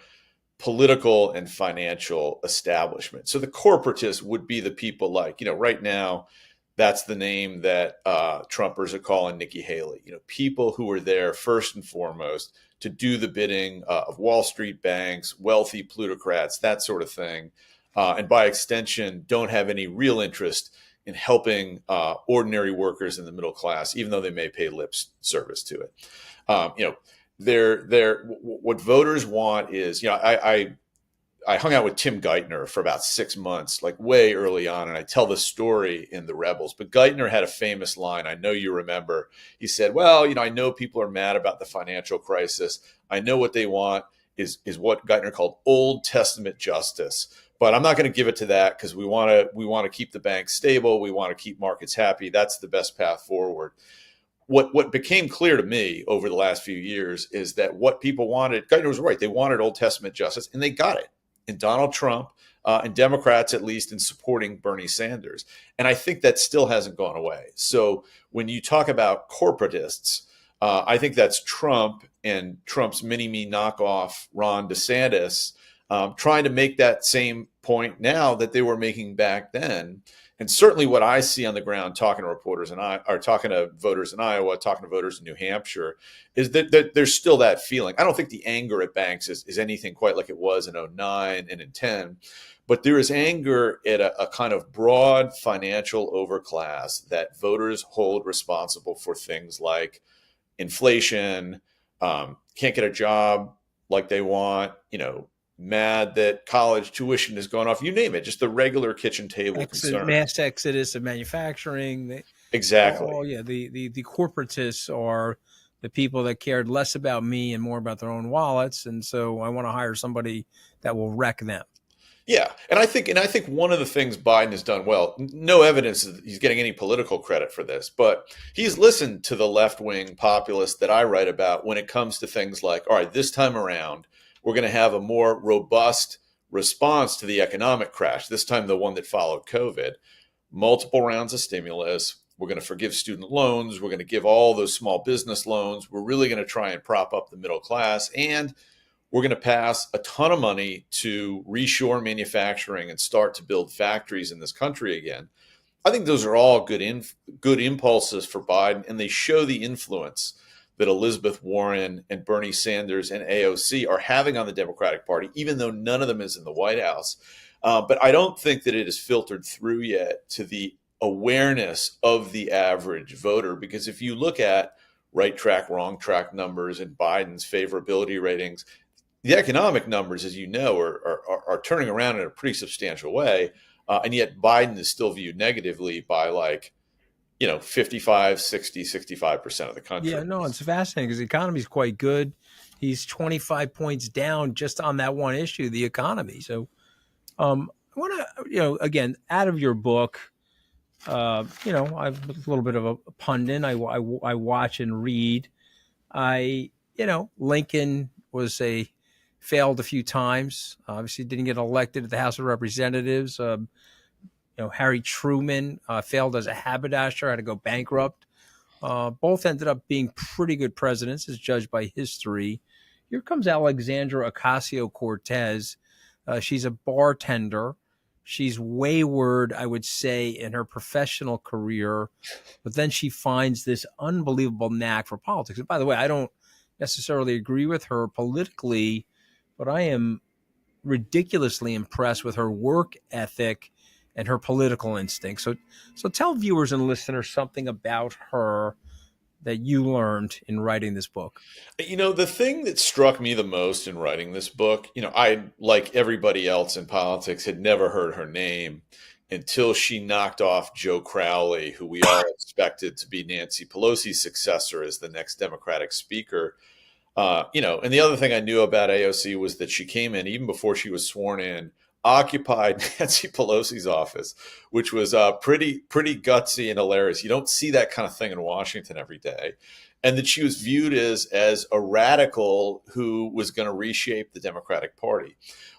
S3: political and financial establishment. So the corporatists would be the people like, right now, that's the name that Trumpers are calling Nikki Haley. People who are there first and foremost to do the bidding of Wall Street banks, wealthy plutocrats, that sort of thing. And by extension, don't have any real interest in helping ordinary workers in the middle class, even though they may pay lip service to it. What voters want is, I hung out with Tim Geithner for about 6 months, like way early on, and I tell the story in The Rebels. But Geithner had a famous line, I know you remember. He said, I know people are mad about the financial crisis. I know what they want is what Geithner called Old Testament justice. But I'm not going to give it to that because we want to keep the banks stable. We want to keep markets happy. That's the best path forward. What became clear to me over the last few years is that what people wanted, Geithner was right. They wanted Old Testament justice, and they got it in Donald Trump and Democrats, at least in supporting Bernie Sanders. And I think that still hasn't gone away. So when you talk about corporatists, I think that's Trump and Trump's mini-me knockoff Ron DeSantis trying to make that same point now that they were making back then. And certainly what I see on the ground talking to voters in Iowa, talking to voters in New Hampshire, is that there's still that feeling. I don't think the anger at banks is anything quite like it was in 2009 and in 2010, but there is anger at a kind of broad financial overclass that voters hold responsible for things like inflation, can't get a job like they want, mad that college tuition has gone off, you name it, just the regular kitchen table concern.
S1: Mass exodus of manufacturing.
S3: Exactly.
S1: The corporatists are the people that cared less about me and more about their own wallets. And so I want to hire somebody that will wreck them.
S3: Yeah, and I think one of the things Biden has done well, no evidence that he's getting any political credit for this, but he's listened to the left-wing populists that I write about when it comes to things like, all right, this time around, we're going to have a more robust response to the economic crash, this time the one that followed COVID, multiple rounds of stimulus. We're going to forgive student loans. We're going to give all those small business loans. We're really going to try and prop up the middle class, and we're going to pass a ton of money to reshore manufacturing and start to build factories in this country again. I think those are all good impulses for Biden, and they show the influence that Elizabeth Warren and Bernie Sanders and AOC are having on the Democratic Party, even though none of them is in the White House. But I don't think that it is filtered through yet to the awareness of the average voter, because if you look at right track, wrong track numbers and Biden's favorability ratings, the economic numbers, as you know, are turning around in a pretty substantial way. And yet Biden is still viewed negatively by 55, 60, 65% of the country.
S1: Yeah, no, it's fascinating because the economy is quite good. He's 25 points down just on that one issue, the economy. So I want to, again, out of your book, I'm a little bit of a pundit. I watch and read. Lincoln failed a few times. Obviously didn't get elected at the House of Representatives. Harry Truman failed as a haberdasher, had to go bankrupt. Both ended up being pretty good presidents as judged by history. Here comes Alexandra Ocasio-Cortez. She's a bartender. She's wayward, I would say, in her professional career, but then she finds this unbelievable knack for politics. And by the way, I don't necessarily agree with her politically, but I am ridiculously impressed with her work ethic and her political instinct. So tell viewers and listeners something about her that you learned in writing this book.
S3: The thing that struck me the most in writing this book, I, like everybody else in politics, had never heard her name until she knocked off Joe Crowley, who we all expected to be Nancy Pelosi's successor as the next Democratic speaker. And the other thing I knew about AOC was that she came in, even before she was sworn in, occupied Nancy Pelosi's office, which was pretty gutsy and hilarious. You don't see that kind of thing in Washington every day. And that she was viewed as a radical who was going to reshape the Democratic Party.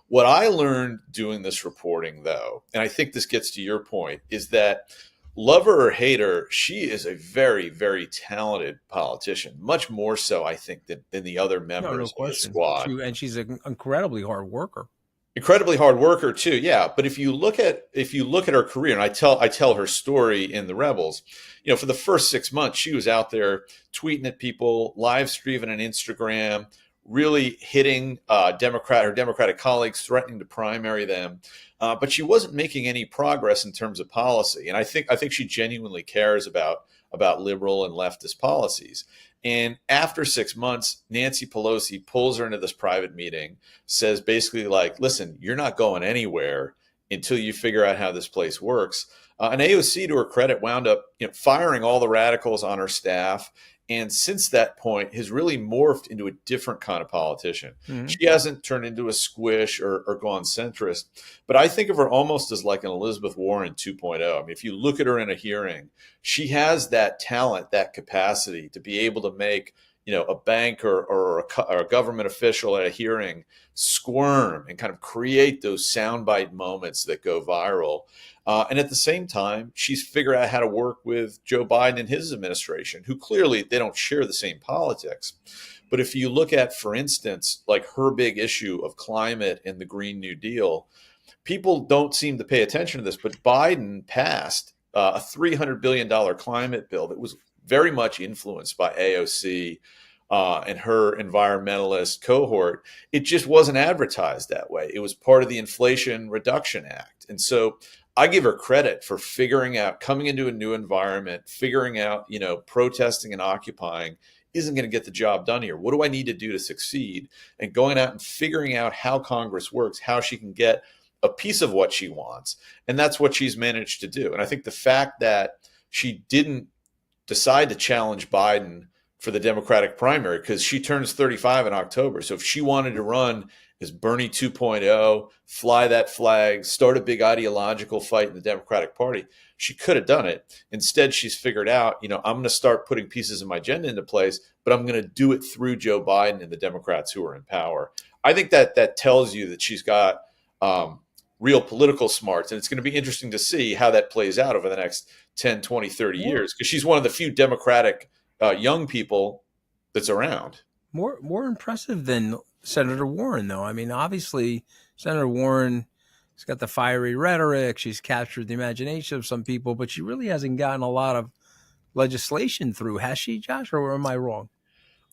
S3: What I learned doing this reporting, though, and I think this gets to your point, is that love her or hate her, she is a very, very talented politician, much more so, I think, than the other members of the squad.
S1: And she's an incredibly hard worker.
S3: Incredibly hard worker too, yeah. But if you look at her career, and I tell her story in The Rebels, for the first 6 months, she was out there tweeting at people, live streaming on Instagram, really hitting her Democratic colleagues, threatening to primary them. But she wasn't making any progress in terms of policy. And I think she genuinely cares about liberal and leftist policies. And after 6 months, Nancy Pelosi pulls her into this private meeting, says basically listen, you're not going anywhere until you figure out how this place works. And AOC, to her credit, wound up firing all the radicals on her staff. And since that point has really morphed into a different kind of politician. Mm-hmm. She hasn't turned into a squish or gone centrist, but I think of her almost as like an Elizabeth Warren 2.0. I mean, if you look at her in a hearing, she has that talent, that capacity to be able to make, a bank or a government official at a hearing squirm and kind of create those soundbite moments that go viral. And at the same time, she's figured out how to work with Joe Biden and his administration, who clearly they don't share the same politics. But if you look at, for instance, like her big issue of climate and the Green New Deal, people don't seem to pay attention to this, but Biden passed a $300 billion climate bill that was very much influenced by AOC and her environmentalist cohort. It just wasn't advertised that way. It was part of the Inflation Reduction Act. And so I give her credit for figuring out, coming into a new environment, figuring out, protesting and occupying isn't going to get the job done here. What do I need to do to succeed? And going out and figuring out how Congress works, how she can get a piece of what she wants. And that's what she's managed to do. And I think the fact that she didn't decide to challenge Biden for the Democratic primary because she turns 35 in October. So if she wanted to run as Bernie 2.0, fly that flag, start a big ideological fight in the Democratic Party, she could have done it. Instead, she's figured out, I'm going to start putting pieces of my agenda into place, but I'm going to do it through Joe Biden and the Democrats who are in power. I think that tells you that she's got real political smarts. And it's going to be interesting to see how that plays out over the next 10, 20, 30 years, because she's one of the few Democratic young people that's around.
S1: More impressive than Senator Warren, though. I mean, obviously, Senator Warren has got the fiery rhetoric. She's captured the imagination of some people, but she really hasn't gotten a lot of legislation through, has she, Josh? Or am I wrong?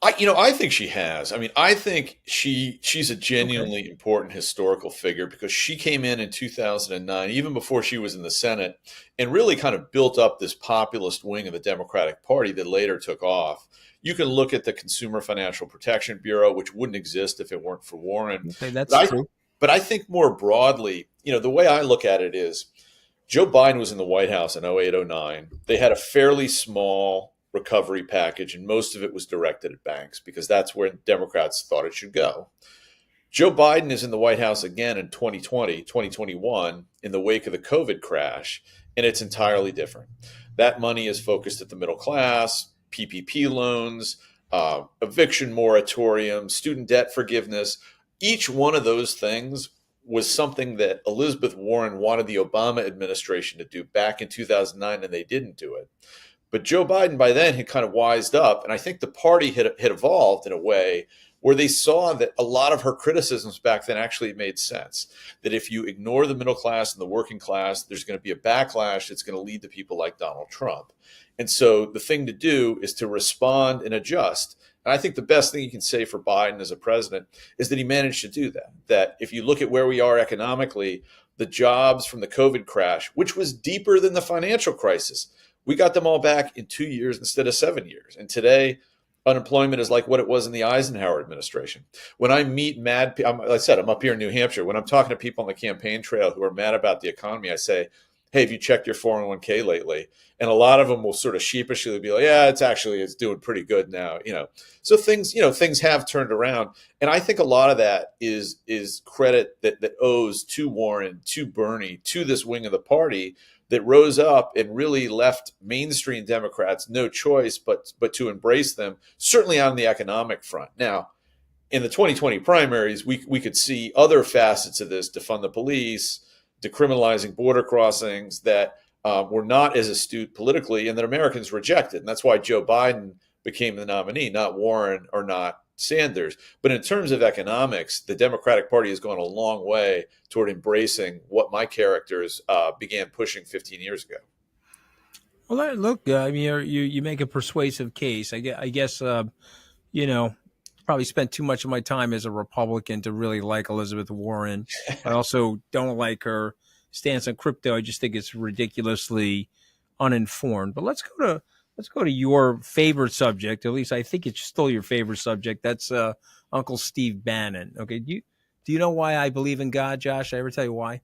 S3: I think she has. I mean, I think she's a genuinely important historical figure because she came in 2009, even before she was in the Senate, and really kind of built up this populist wing of the Democratic Party that later took off. You can look at the Consumer Financial Protection Bureau, which wouldn't exist if it weren't for Warren.
S1: Okay, that's true.
S3: But I think more broadly, the way I look at it is Joe Biden was in the White House in 08, 09. They had a fairly small recovery package, and most of it was directed at banks because that's where Democrats thought it should go. Joe Biden is in the White House again in 2020, 2021, in the wake of the COVID crash, and it's entirely different. That money is focused at the middle class, PPP loans, eviction moratorium, student debt forgiveness. Each one of those things was something that Elizabeth Warren wanted the Obama administration to do back in 2009, and they didn't do it. But Joe Biden by then had kind of wised up, and I think the party had evolved in a way where they saw that a lot of her criticisms back then actually made sense. That if you ignore the middle class and the working class, there's going to be a backlash that's going to lead to people like Donald Trump. And so the thing to do is to respond and adjust. And I think the best thing you can say for Biden as a president is that he managed to do that. That if you look at where we are economically, the jobs from the COVID crash, which was deeper than the financial crisis, we got them all back in 2 years instead of 7 years. And today, unemployment is like what it was in the Eisenhower administration. When I meet mad people, like I said, I'm up here in New Hampshire. When I'm talking to people on the campaign trail who are mad about the economy, I say, hey, have you checked your 401k lately? And a lot of them will sort of sheepishly be like, yeah, it's doing pretty good now. So things have turned around. And I think a lot of that is credit that owes to Warren, to Bernie, to this wing of the party that rose up and really left mainstream Democrats no choice but to embrace them, certainly on the economic front. Now, in the 2020 primaries, we could see other facets of this: defund the police, decriminalizing border crossings that were not as astute politically and that Americans rejected. And that's why Joe Biden became the nominee, not Warren or not Sanders. But in terms of economics, the Democratic Party has gone a long way toward embracing what my characters began pushing 15 years ago.
S1: Well, look, I mean, you make a persuasive case. I guess, probably spent too much of my time as a Republican to really like Elizabeth Warren. I also don't like her stance on crypto. I just think it's ridiculously uninformed. But let's go to your favorite subject. At least I think it's still your favorite subject. That's Uncle Steve Bannon. Okay, do you know why I believe in God, Josh? Did I ever tell you why?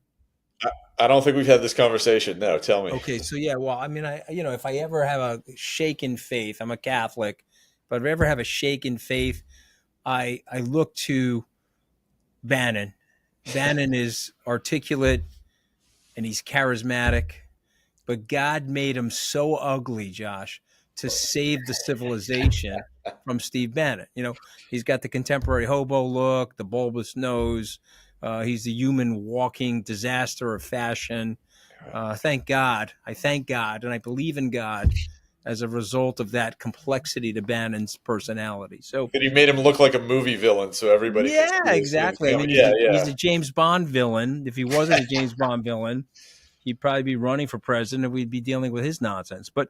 S3: I don't think we've had this conversation. No, tell me.
S1: Okay, so yeah, well, I mean, if I ever have a shaken faith, I'm a Catholic, but if I ever have a shaken faith, I look to Bannon. Bannon is articulate and he's charismatic, but God made him so ugly, Josh, to save the civilization from Steve Bannon. He's got the contemporary hobo look, the bulbous nose. He's the human walking disaster of fashion. Thank God. I thank God, and I believe in God as a result of that complexity to Bannon's personality. So,
S3: but he made him look like a movie villain, so everybody.
S1: Yeah, exactly. I mean, he's a James Bond villain. If he wasn't a James Bond villain, he'd probably be running for president, and we'd be dealing with his nonsense. But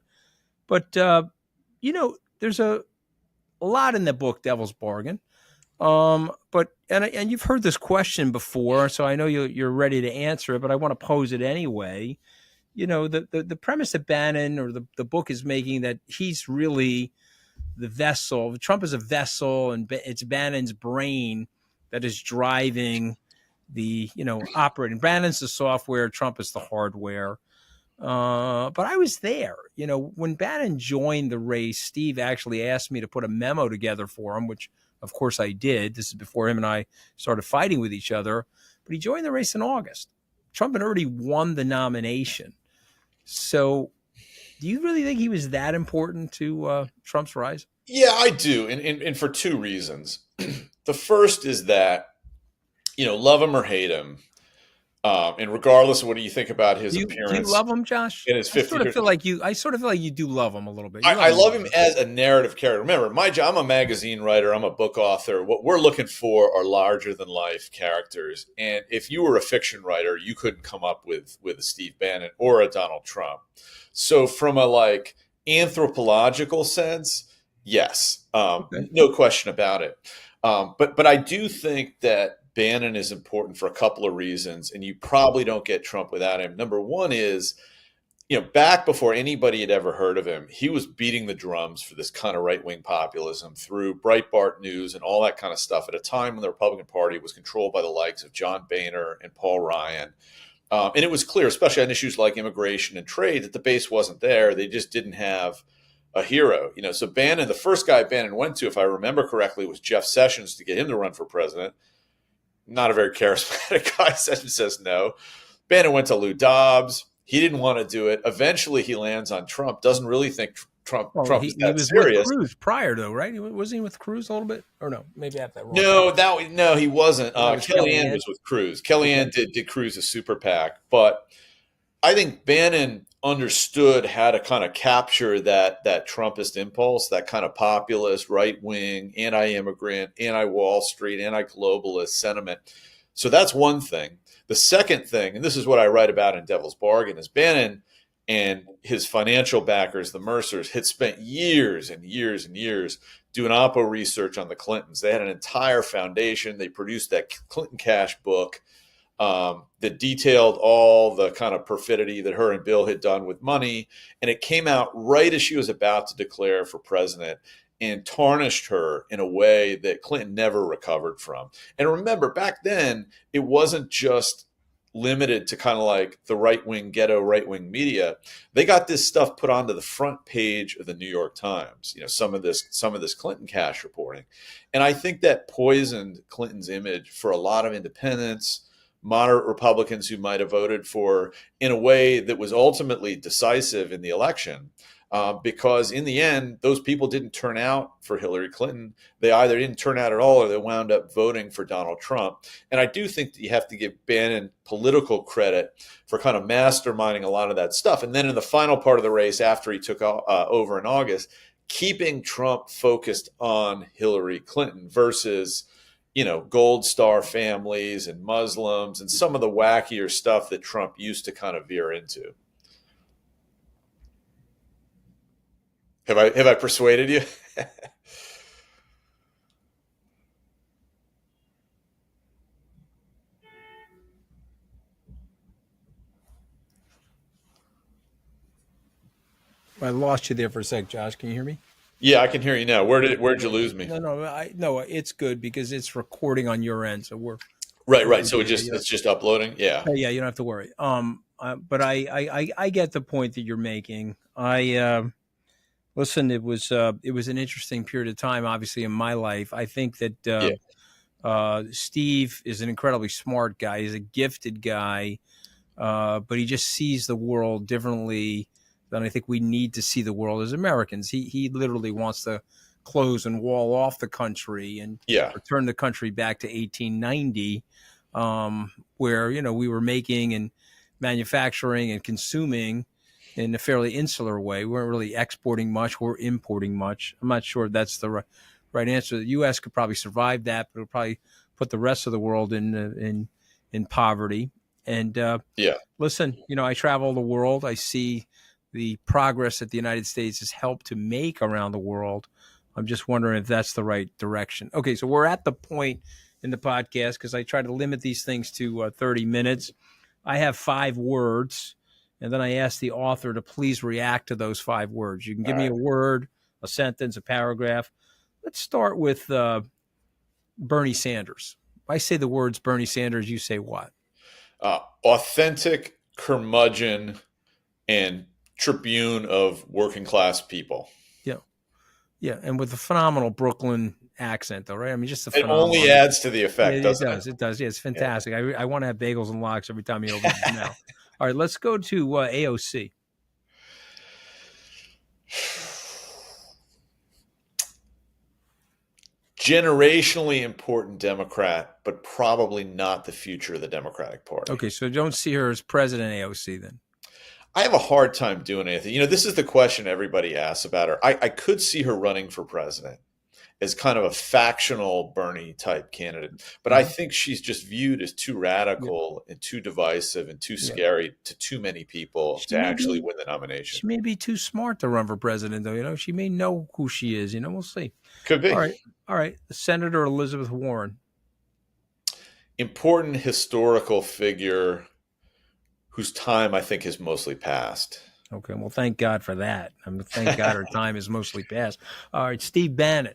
S1: there's a lot in the book, Devil's Bargain. But you've heard this question before, so I know you're ready to answer it, but I want to pose it anyway. The premise that Bannon or the book is making, that he's really the vessel. Trump is a vessel, and it's Bannon's brain that is driving the operating. Bannon's the software, Trump is the hardware. But I was there. When Bannon joined the race, Steve actually asked me to put a memo together for him, which of course I did. This is before him and I started fighting with each other. But he joined the race in August. Trump had already won the nomination. So do you really think he was that important to Trump's rise?
S3: Yeah, I do. And for two reasons. The first is that, love him or hate him, and regardless of what you think about his
S1: Do you
S3: appearance
S1: love him, Josh?
S3: in his
S1: I
S3: 50
S1: sort of
S3: years.
S1: feel like you. I sort of feel like you do love him a little bit.
S3: I love him as a narrative character. Remember, my job, I'm a magazine writer, I'm a book author. What we're looking for are larger than life characters. And if you were a fiction writer, you couldn't come up with a Steve Bannon or a Donald Trump. So from a anthropological sense, yes,
S1: Okay.
S3: no question about it. But I do think that Bannon is important for a couple of reasons, and you probably don't get Trump without him. Number one is, back before anybody had ever heard of him, he was beating the drums for this kind of right-wing populism through Breitbart News and all that kind of stuff at a time when the Republican Party was controlled by the likes of John Boehner and Paul Ryan. And it was clear, especially on issues like immigration and trade, that the base wasn't there. They just didn't have a hero. So Bannon, the first guy Bannon went to, if I remember correctly, was Jeff Sessions to get him to run for president. Not a very charismatic guy. Sessions says no. Bannon went to Lou Dobbs. He didn't want to do it. Eventually, he lands on Trump. Doesn't really think Trump
S1: He
S3: is that
S1: was
S3: serious.
S1: with Cruz prior, though, right? Wasn't he with Cruz a little bit? Or no? Maybe I have that wrong.
S3: No, he wasn't.
S1: Was
S3: Kellyanne was with Cruz. Kellyanne did Cruz's super PAC, but I think Bannon understood how to kind of capture that Trumpist impulse, that kind of populist, right wing, anti-immigrant, anti-Wall Street, anti-globalist sentiment. So that's one thing. The second thing, and this is what I write about in Devil's Bargain, is Bannon and his financial backers, the Mercers, had spent years and years and years doing Oppo research on the Clintons. They had an entire foundation. They produced that Clinton Cash book that detailed all the kind of perfidy that her and Bill had done with money. And it came out right as she was about to declare for president and tarnished her in a way that Clinton never recovered from. And remember, back then, it wasn't just limited to kind of like the right-wing ghetto right-wing media. They got this stuff put onto the front page of the New York Times, some of this Clinton Cash reporting. And I think that poisoned Clinton's image for a lot of independents, moderate Republicans who might have voted for, in a way that was ultimately decisive in the election. Because in the end, those people didn't turn out for Hillary Clinton. They either didn't turn out at all or they wound up voting for Donald Trump. And I do think that you have to give Bannon political credit for kind of masterminding a lot of that stuff. And then in the final part of the race, after he took over in August, keeping Trump focused on Hillary Clinton versus Gold Star families and Muslims and some of the wackier stuff that Trump used to kind of veer into. Have I persuaded you?
S1: I lost you there for a sec, Josh. Can you hear me?
S3: Yeah, I can hear you now. Where'd you lose me?
S1: No, it's good because it's recording on your end, so we're
S3: Right. So it's just uploading. Yeah.
S1: Yeah, you don't have to worry. But I get the point that you're making. Listen, it was an interesting period of time, obviously, in my life. I think that Steve is an incredibly smart guy. He's a gifted guy, but he just sees the world differently than I think we need to see the world as Americans. He literally wants to close and wall off the country and return the country back to 1890, where we were making and manufacturing and consuming in a fairly insular way. We weren't really exporting much. We're importing much. I'm not sure that's the right answer. The U.S. could probably survive that, but it'll probably put the rest of the world in poverty. And listen, I travel the world. I see the progress that the United States has helped to make around the world. I'm just wondering if that's the right direction. Okay, so we're at the point in the podcast, because I try to limit these things to 30 minutes. I have 5 words. And then I ask the author to please react to those 5 words. You can give me a word, a sentence, a paragraph. Let's start with Bernie Sanders. If I say the words Bernie Sanders, you say what?
S3: Authentic curmudgeon and tribune of working class people.
S1: Yeah. Yeah. And with a phenomenal Brooklyn accent, though, right? I mean, just a
S3: It
S1: phenomenal.
S3: only adds to the effect,
S1: Yeah,
S3: doesn't
S1: it does. It does. Yeah, it's fantastic. I want to have bagels and lox every time he opens his mouth. All right, let's go to AOC.
S3: Generationally important Democrat, but probably not the future of the Democratic Party.
S1: Okay, so don't see her as president AOC then.
S3: I have a hard time doing anything. You know, this is the question everybody asks about her. I could see her running for president as kind of a factional Bernie type candidate, but I think she's just viewed as too radical and too divisive and too scary to too many people to actually win the nomination.
S1: She may be too smart to run for president, though. You know, she may know who she is. You know, we'll see.
S3: Could be.
S1: All right. Senator Elizabeth Warren.
S3: Important historical figure whose time I think has mostly passed.
S1: Okay, well, thank God for that. I mean, thank God her time is mostly passed. All right, Steve Bannon,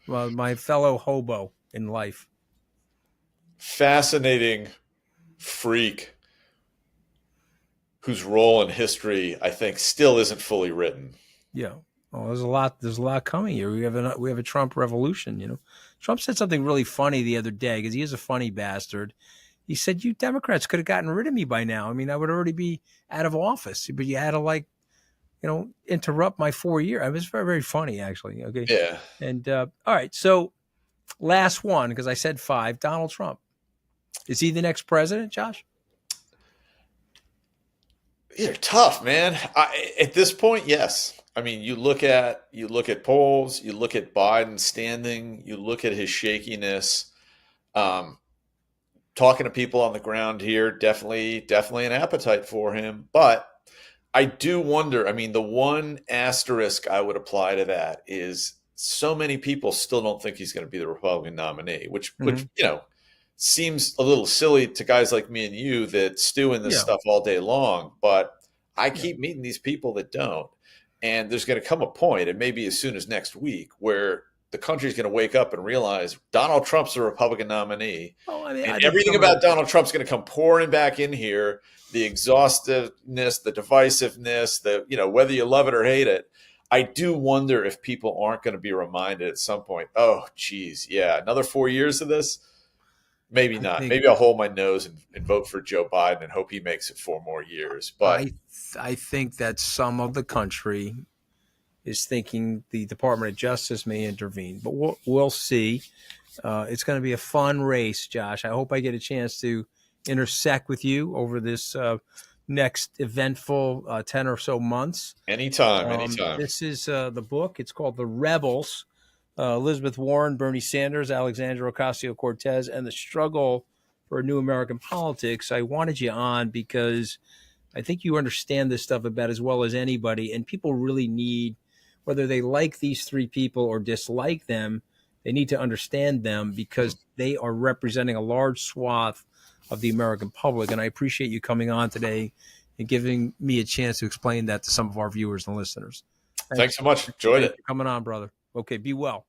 S1: well, my fellow hobo in life.
S3: Fascinating freak whose role in history I think still isn't fully written.
S1: Yeah. Oh, there's a lot coming here. We have a Trump revolution, you know. Trump said something really funny the other day because he is a funny bastard. He said, "You Democrats could have gotten rid of me by now. I mean, I would already be out of office, but you had to interrupt my 4 year." I mean, it's very, very funny, actually. Okay.
S3: Yeah.
S1: And all right. So last one, because I said 5, Donald Trump. Is he the next president, Josh?
S3: They're tough, man. At this point, yes. I mean, you look at polls, you look at Biden's standing, you look at his shakiness. Talking to people on the ground here, definitely an appetite for him. But I do wonder, I mean, the one asterisk I would apply to that is so many people still don't think he's going to be the Republican nominee, which seems a little silly to guys like me and you that stew in this stuff all day long. But I keep meeting these people that don't. And there's going to come a point, and maybe as soon as next week, where the country's going to wake up and realize Donald Trump's the Republican nominee.
S1: Oh, I mean,
S3: and everything about Donald Trump's going to come pouring back in here. The exhaustiveness, the divisiveness, whether you love it or hate it. I do wonder if people aren't going to be reminded at some point, oh, geez, yeah, another 4 years of this? Maybe not. Maybe I'll hold my nose and vote for Joe Biden and hope he makes it 4 more years. But
S1: I think that some of the country is thinking the Department of Justice may intervene, but we'll see. It's going to be a fun race, Josh. I hope I get a chance to intersect with you over this next eventful 10 or so months.
S3: Anytime.
S1: This is the book. It's called The Rebels, Elizabeth Warren, Bernie Sanders, Alexandria Ocasio-Cortez, and the Struggle for a New American Politics. I wanted you on because I think you understand this stuff about as well as anybody, and people really need, whether they like these 3 people or dislike them, they need to understand them because they are representing a large swath of the American public. And I appreciate you coming on today and giving me a chance to explain that to some of our viewers and listeners.
S3: Thanks so much. Enjoyed it.
S1: Coming on, brother. Okay, be well.